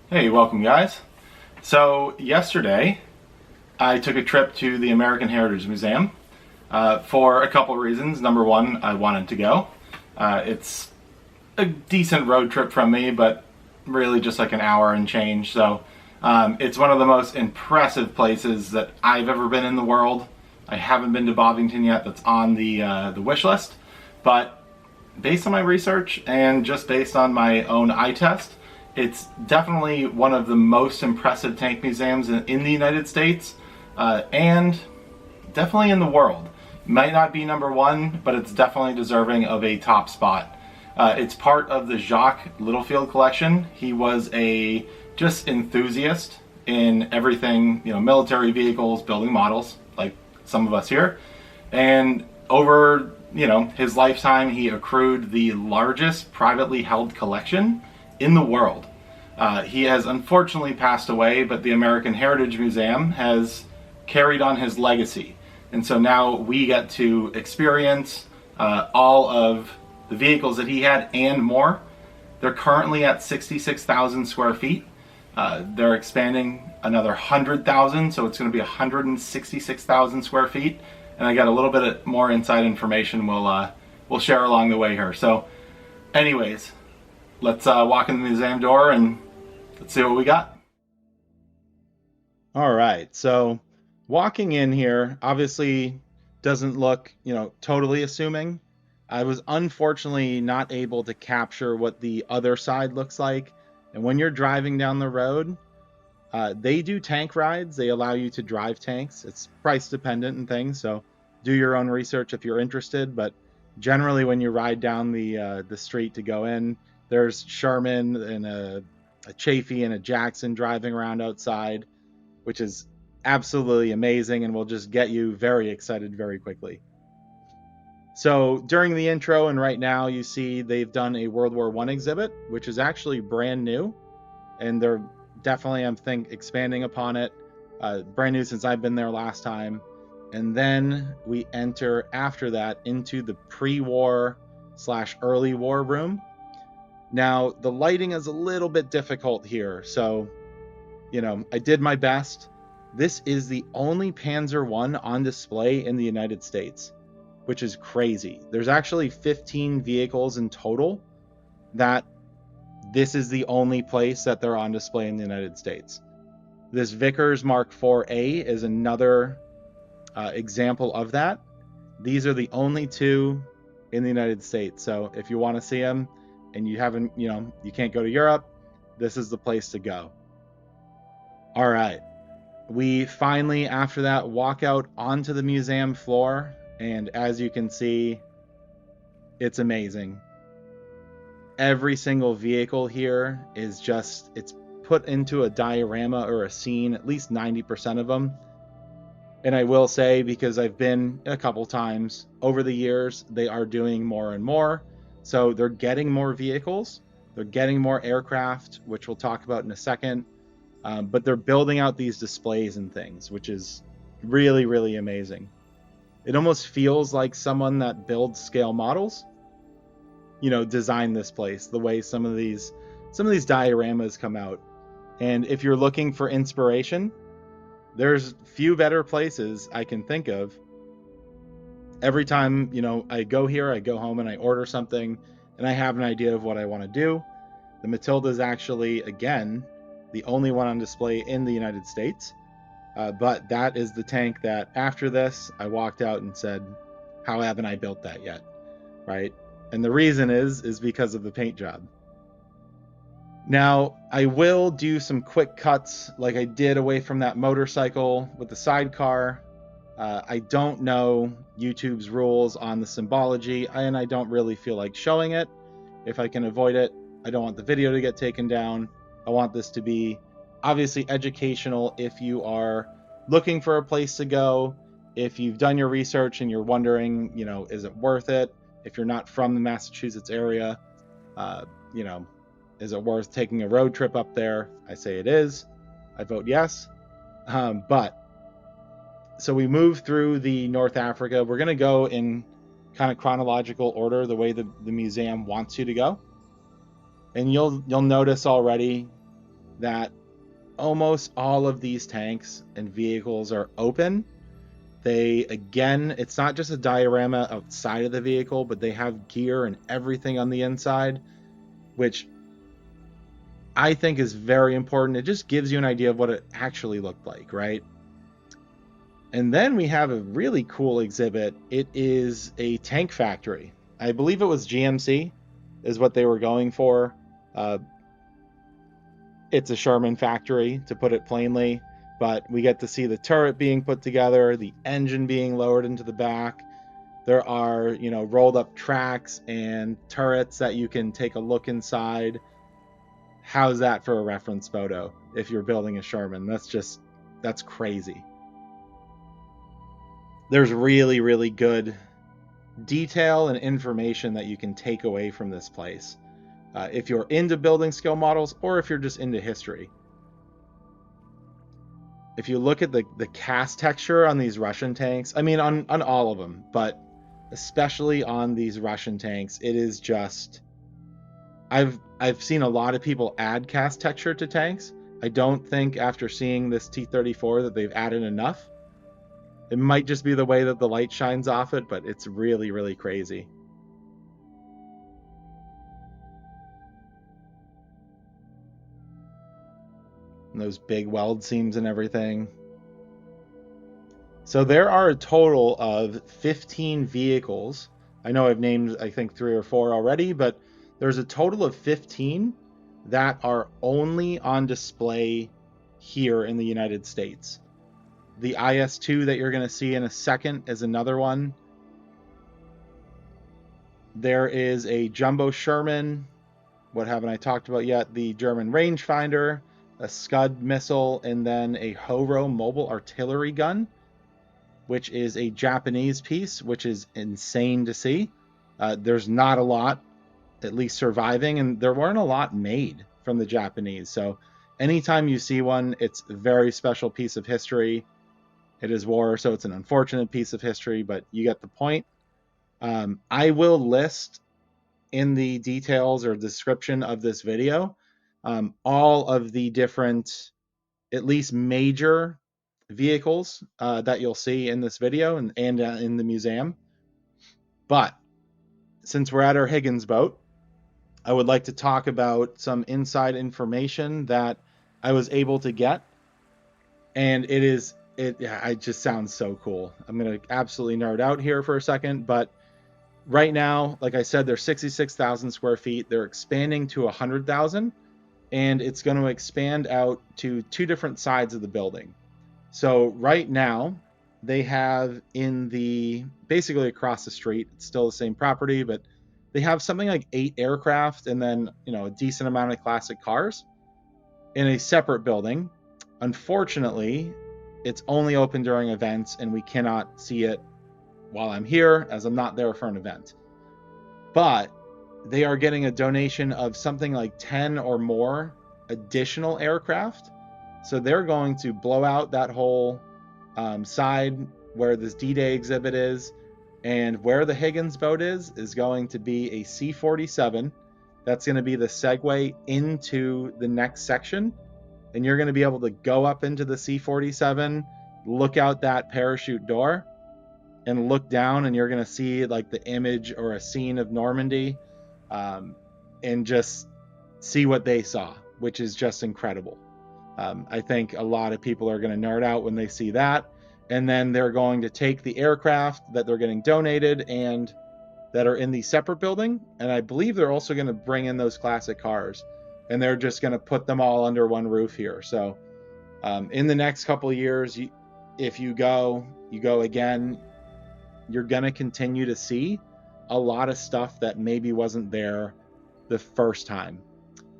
Hey, welcome guys. So yesterday I took a trip to the American Heritage Museum for a couple reasons. Number one, I wanted to go. It's a decent road trip from me, but really just like an hour and change. So it's one of the most impressive places that I've ever been in the world. I haven't been to Bovington yet. That's on the wish list, but based on my research and just based on my own eye test, it's definitely one of the most impressive tank museums in the United States and definitely in the world. Might not be number one, but it's definitely deserving of a top spot. It's part of the Jacques Littlefield collection. He was a just enthusiast in everything, military vehicles, building models, like some of us here. And over, his lifetime, he accrued the largest privately held collection in the world. He has unfortunately passed away, but the American Heritage Museum has carried on his legacy. And so now we get to experience all of the vehicles that he had and more. They're currently at 66,000 square feet. They're expanding another 100,000, so it's going to be 166,000 square feet. And I got a little bit more inside information we'll share along the way here. So, anyways, let's walk in the museum door and let's see what we got. All right, so walking in here obviously doesn't look, totally assuming. I was unfortunately not able to capture what the other side looks like. And when you're driving down the road, they do tank rides. They allow you to drive tanks. It's price dependent and things, so do your own research if you're interested. But generally, when you ride down the street to go in, there's Sherman and a Chafee and a Jackson driving around outside, which is absolutely amazing and will just get you very excited very quickly. So during the intro and right now, you see they've done a World War I exhibit, which is actually brand new, and they're definitely, I think, expanding upon it. Brand new since I've been there last time. And then we enter after that into the pre-war / early war room. Now the lighting is a little bit difficult here, so I did my best. This is the only Panzer I on display in the United States, which is crazy. There's actually 15 vehicles in total that this is the only place that they're on display in the United States. This Vickers Mark IV-A is another example of that. These are the only two in the United States. So if you want to see them and you haven't, you can't go to Europe, this is the place to go. All right. We finally, after that, walk out onto the museum floor. And as you can see, it's amazing. Every single vehicle here is it's put into a diorama or a scene, at least 90% of them. And I will say, because I've been a couple times over the years, they are doing more and more. So they're getting more vehicles, they're getting more aircraft, which we'll talk about in a second. But they're building out these displays and things, which is really, really amazing. It almost feels like someone that builds scale models, designed this place, the way some of these dioramas come out. And if you're looking for inspiration, there's few better places I can think of. Every time, I go here, I go home and I order something and I have an idea of what I want to do. The Matilda is actually, again, the only one on display in the United States. But that is the tank that after this, I walked out and said, how haven't I built that yet? Right? And the reason is because of the paint job. Now, I will do some quick cuts like I did away from that motorcycle with the sidecar. I don't know YouTube's rules on the symbology, and I don't really feel like showing it. If I can avoid it, I don't want the video to get taken down. I want this to be obviously educational if you are looking for a place to go, if you've done your research and you're wondering, is it worth it? If you're not from the Massachusetts area, is it worth taking a road trip up there? I say it is. I vote yes. So we move through the North Africa. We're going to go in kind of chronological order, the way the museum wants you to go. And you'll notice already that almost all of these tanks and vehicles are open. Again, it's not just a diorama outside of the vehicle, but they have gear and everything on the inside, which I think is very important. It just gives you an idea of what it actually looked like, right? And then we have a really cool exhibit. It is a tank factory. I believe it was GMC is what they were going for. Uh, it's a Sherman factory, to put it plainly, but we get to see the turret being put together, the engine being lowered into the back. There are, rolled up tracks and turrets that you can take a look inside. How's that for a reference photo if you're building a Sherman? That's crazy. There's really, really good detail and information that you can take away from this place if you're into building scale models or if you're just into history. If you look at the cast texture on these Russian tanks, I mean on all of them, but especially on these Russian tanks, it is just I've seen a lot of people add cast texture to tanks. I don't think after seeing this T-34 that they've added enough. It might just be the way that the light shines off it, but it's really, really crazy. And those big weld seams and everything. So there are a total of 15 vehicles. I know I've named, I think, 3 or 4 already, but there's a total of 15 that are only on display here in the United States. The IS-2 that you're going to see in a second is another one. There is a Jumbo Sherman. What haven't I talked about yet? The German rangefinder, a Scud missile, and then a Horo mobile artillery gun, which is a Japanese piece, which is insane to see. There's not a lot, at least surviving, and there weren't a lot made from the Japanese. So anytime you see one, it's a very special piece of history. It is war, so it's an unfortunate piece of history, but you get the point. I will list in the details or description of this video all of the different, at least major vehicles that you'll see in this video and in the museum. But since we're at our Higgins boat, I would like to talk about some inside information that I was able to get. And it just sounds so cool. I'm going to absolutely nerd out here for a second, but right now, like I said, they're 66,000 square feet. They're expanding to 100,000, and it's going to expand out to 2 different sides of the building. So right now, they have basically across the street, it's still the same property, but they have something like 8 aircraft and then, a decent amount of classic cars in a separate building. Unfortunately, it's only open during events, and we cannot see it while I'm here, as I'm not there for an event. But they are getting a donation of something like 10 or more additional aircraft. So they're going to blow out that whole side where this D-Day exhibit is. And where the Higgins boat is going to be a C-47. That's going to be the segue into the next section. And you're going to be able to go up into the C-47, look out that parachute door, and look down, and you're going to see like the image or a scene of Normandy, and just see what they saw, which is just incredible. I think a lot of people are going to nerd out when they see that, and then they're going to take the aircraft that they're getting donated and that are in the separate building, and I believe they're also going to bring in those classic cars, and they're just going to put them all under one roof here. So in the next couple of years, if you go again, you're going to continue to see a lot of stuff that maybe wasn't there the first time.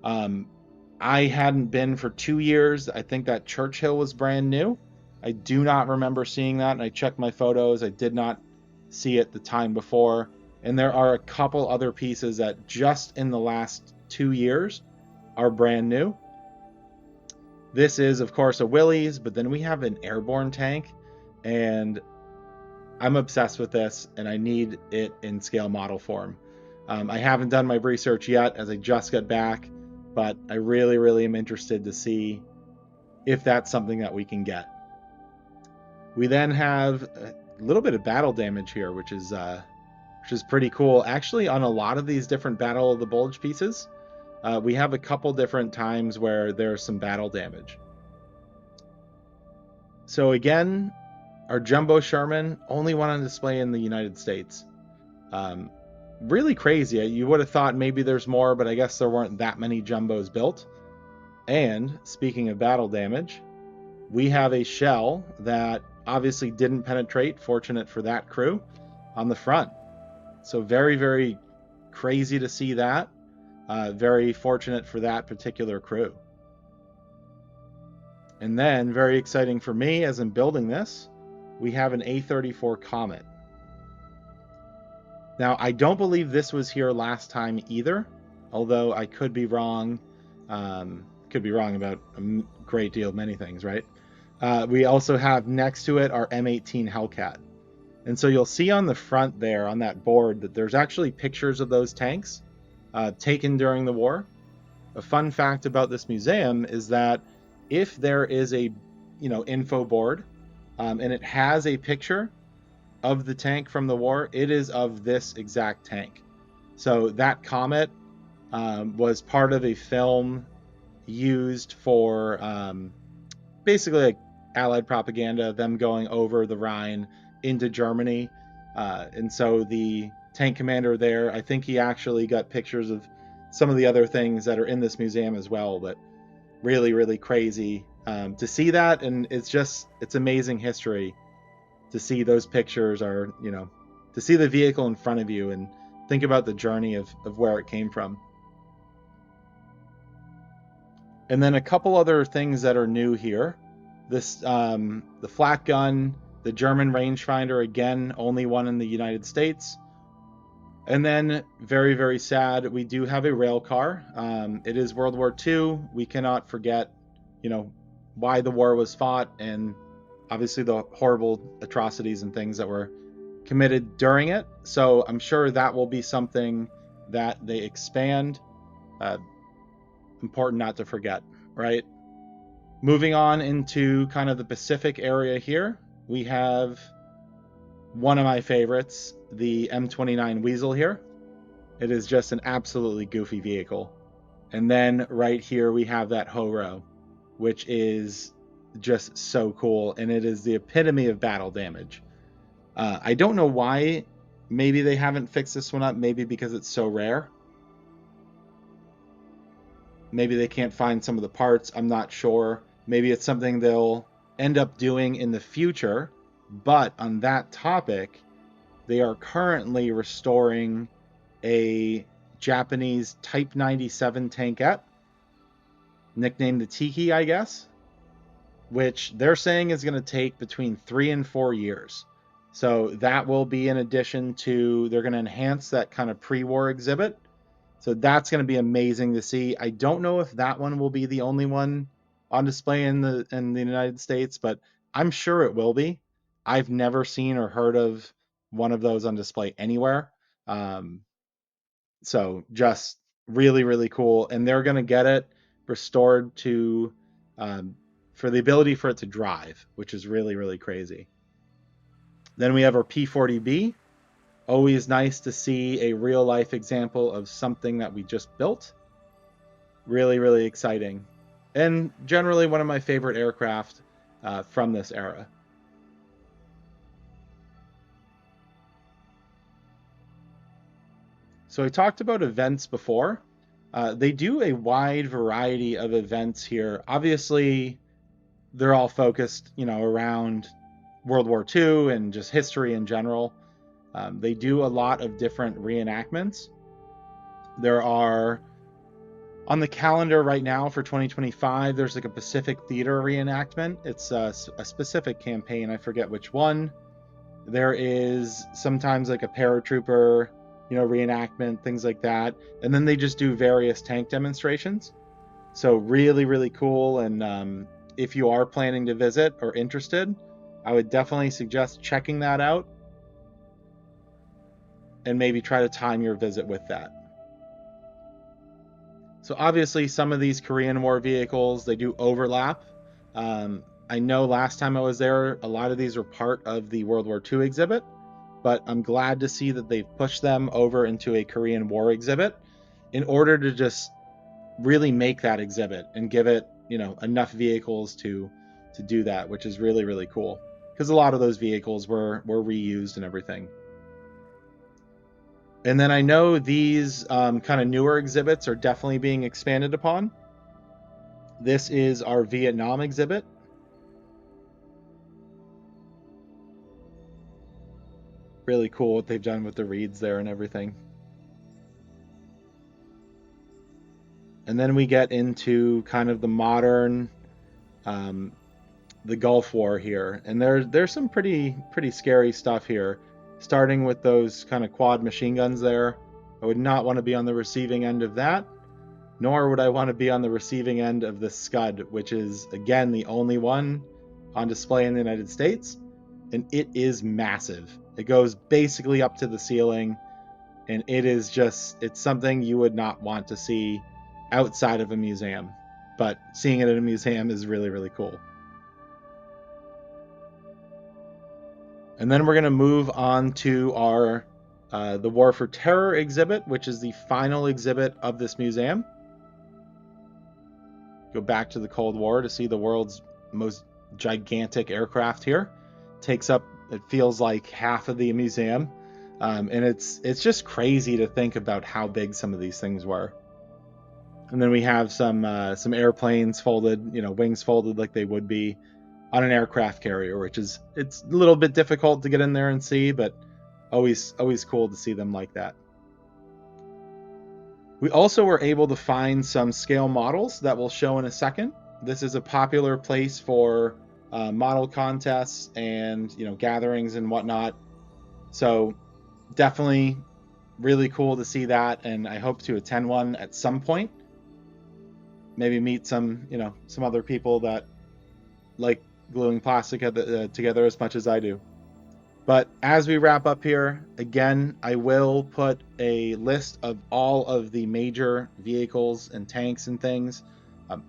I hadn't been for 2 years. I think that Churchill was brand new. I do not remember seeing that, and I checked my photos. I did not see it the time before. And there are a couple other pieces that just in the last 2 years are brand new. This is, of course, a Willys, but then we have an airborne tank, and I'm obsessed with this, and I need it in scale model form. I haven't done my research yet, as I just got back, but I really, really am interested to see if that's something that we can get. We then have a little bit of battle damage here, which is pretty cool. Actually, on a lot of these different Battle of the Bulge pieces, we have a couple different times where there's some battle damage. So again, our Jumbo Sherman, only one on display in the United States. Really crazy. You would have thought maybe there's more, but I guess there weren't that many Jumbos built. And speaking of battle damage, we have a shell that obviously didn't penetrate, fortunate for that crew, on the front. So very, very crazy to see that. Very fortunate for that particular crew. And then, very exciting for me as I'm building this, we have an A34 Comet. Now, I don't believe this was here last time either, although I could be wrong. Could be wrong about a great deal of many things, right? We also have next to it our M18 Hellcat. And so you'll see on the front there on that board that there's actually pictures of those tanks taken during the war. A fun fact about this museum is that if there is a info board and it has a picture of the tank from the war, it is of this exact tank. So that Comet was part of a film used for basically like Allied propaganda, them going over the Rhine into Germany. And so the tank commander there, I think he actually got pictures of some of the other things that are in this museum as well. But really, really crazy to see that. And it's amazing history to see those pictures, or to see the vehicle in front of you and think about the journey of where it came from. And then a couple other things that are new here. This the Flak gun, the German rangefinder, again, only one in the United States. And then, very, very sad, we do have a rail car. It is World War II. We cannot forget, why the war was fought, and obviously the horrible atrocities and things that were committed during it. So I'm sure that will be something that they expand. Important not to forget, right? Moving on into kind of the Pacific area here, we have one of my favorites, the M29 Weasel here. It is just an absolutely goofy vehicle. And then right here we have that Horo, which is just so cool, and it is the epitome of battle damage. I don't know why. Maybe they haven't fixed this one up, maybe because it's so rare. Maybe they can't find some of the parts, I'm not sure. Maybe it's something they'll end up doing in the future. But on that topic, they are currently restoring a Japanese Type 97 tankette, nicknamed the Tiki, I guess, which they're saying is going to take between 3 and 4 years. So that will be in addition to, they're going to enhance that kind of pre-war exhibit. So that's going to be amazing to see. I don't know if that one will be the only one on display in the United States, but I'm sure it will be. I've never seen or heard of one of those on display anywhere. So just really, really cool. And they're going to get it restored to for the ability for it to drive, which is really, really crazy. Then we have our P40B. Always nice to see a real life example of something that we just built. Really, really exciting. And generally one of my favorite aircraft from this era. So I talked about events before. They do a wide variety of events here. Obviously, they're all focused, around World War II and just history in general. They do a lot of different reenactments. There are, on the calendar right now for 2025, there's like a Pacific Theater reenactment. It's a specific campaign. I forget which one. There is sometimes like a paratrooper, reenactment, things like that. And then they just do various tank demonstrations. So really, really cool. And if you are planning to visit or interested, I would definitely suggest checking that out and maybe try to time your visit with that. So obviously some of these Korean War vehicles, they do overlap. I know last time I was there, a lot of these were part of the World War II exhibit, but I'm glad to see that they've pushed them over into a Korean War exhibit in order to just really make that exhibit and give it, enough vehicles to do that, which is really, really cool. Because a lot of those vehicles were reused and everything. And then I know these kind of newer exhibits are definitely being expanded upon. This is our Vietnam exhibit. Really cool what they've done with the reeds there and everything. And then we get into kind of the modern, um, the Gulf War here, and there's some pretty scary stuff here. Starting with those kind of quad machine guns there, I would not want to be on the receiving end of that, nor would I want to be on the receiving end of the Scud, which is again the only one on display in the United States, and it is massive. It goes basically up to the ceiling, and it's something you would not want to see outside of a museum, but seeing it in a museum is really, really cool. And then we're going to move on to our the War for Terror exhibit, which is the final exhibit of this museum. Go back to the Cold War to see the world's most gigantic aircraft here. Takes up, it feels like, half of the museum. And it's just crazy to think about how big some of these things were. And then we have some airplanes folded, wings folded like they would be on an aircraft carrier, which is, it's a little bit difficult to get in there and see, but always cool to see them like that. We also were able to find some scale models that we'll show in a second. This is a popular place for model contests and gatherings and whatnot. So definitely really cool to see that, and I hope to attend one at some point. Maybe meet some other people that like gluing plastic together as much as I do. But as we wrap up here, again, I will put a list of all of the major vehicles and tanks and things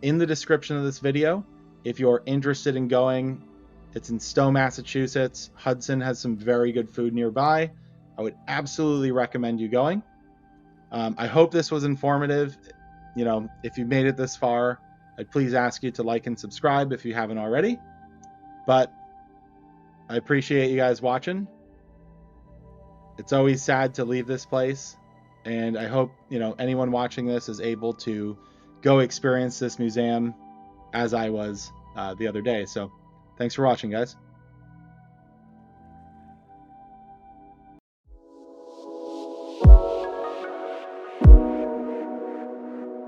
in the description of this video. If you're interested in going, it's in Stowe, Massachusetts. Hudson has some very good food nearby. I would absolutely recommend you going. I hope this was informative. If you've made it this far, I'd please ask you to like and subscribe if you haven't already. But I appreciate you guys watching. It's always sad to leave this place, and I hope anyone watching this is able to go experience this museum as I was the other day. So thanks for watching, guys.